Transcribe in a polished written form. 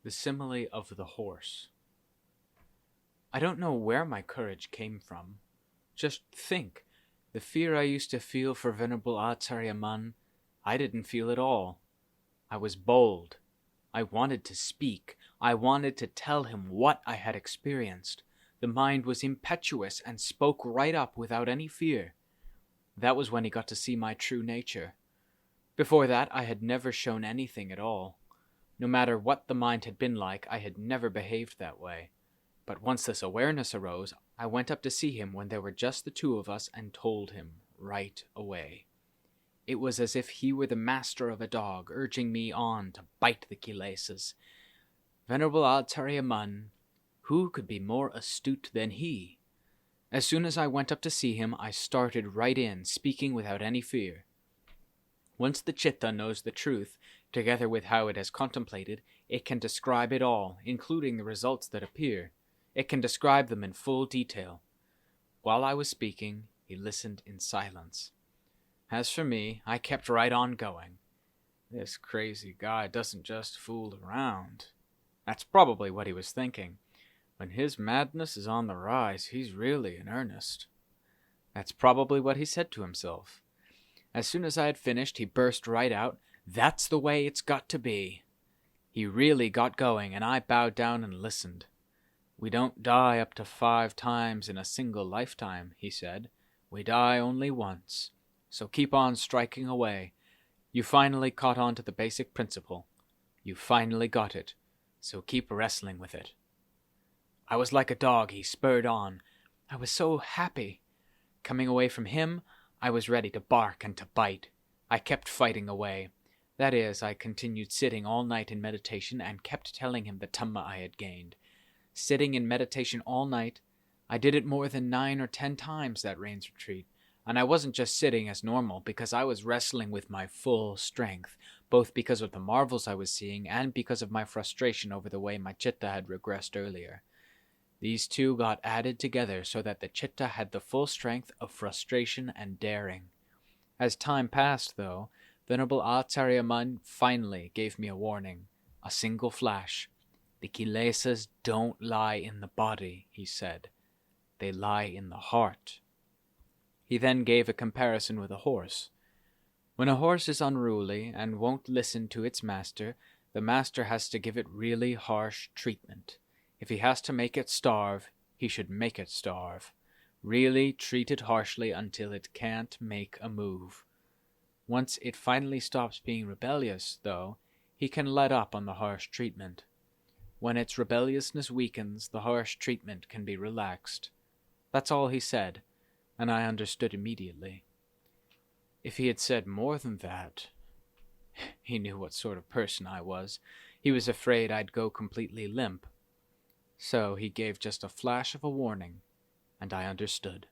The simile of the horse. I don't know where my courage came from. Just think, the fear I used to feel for Venerable Acharya Mun, I didn't feel at all. I was bold. I wanted to speak. I wanted to tell him what I had experienced. The mind was impetuous and spoke right up without any fear. That was when he got to see my true nature. Before that, I had never shown anything at all. No matter what the mind had been like, I had never behaved that way. But once this awareness arose, I went up to see him when there were just the two of us and told him right away. It was as if he were the master of a dog, urging me on to bite the kilesas. Venerable Acharya Mun, who could be more astute than he? As soon as I went up to see him, I started right in, speaking without any fear. Once the chitta knows the truth, together with how it has contemplated, it can describe it all, including the results that appear. It can describe them in full detail. While I was speaking, he listened in silence. As for me, I kept right on going. This crazy guy doesn't just fool around. That's probably what he was thinking. When his madness is on the rise, he's really in earnest. That's probably what he said to himself. As soon as I had finished, he burst right out, "That's the way it's got to be." He really got going, and I bowed down and listened. "We don't die up to 5 times in a single lifetime," he said. "We die only once. So keep on striking away. You finally caught on to the basic principle. You finally got it. So keep wrestling with it." I was like a dog. He spurred on. I was so happy. Coming away from him, I was ready to bark and to bite. I kept fighting away. That is, I continued sitting all night in meditation and kept telling him the Dhamma I had gained. Sitting in meditation all night, I did it more than 9 or 10 times that rains retreat. And I wasn't just sitting as normal, because I was wrestling with my full strength, both because of the marvels I was seeing and because of my frustration over the way my chitta had regressed earlier. These two got added together so that the chitta had the full strength of frustration and daring. As time passed, though, Venerable Acharya Mun finally gave me a warning, a single flash. "The kilesas don't lie in the body," he said. "They lie in the heart." He then gave a comparison with a horse. When a horse is unruly and won't listen to its master, the master has to give it really harsh treatment. If he has to make it starve, he should make it starve. Really treat it harshly until it can't make a move. Once it finally stops being rebellious, though, he can let up on the harsh treatment. When its rebelliousness weakens, the harsh treatment can be relaxed. That's all he said, and I understood immediately. If he had said more than that, he knew what sort of person I was. He was afraid I'd go completely limp. So he gave just a flash of a warning, and I understood.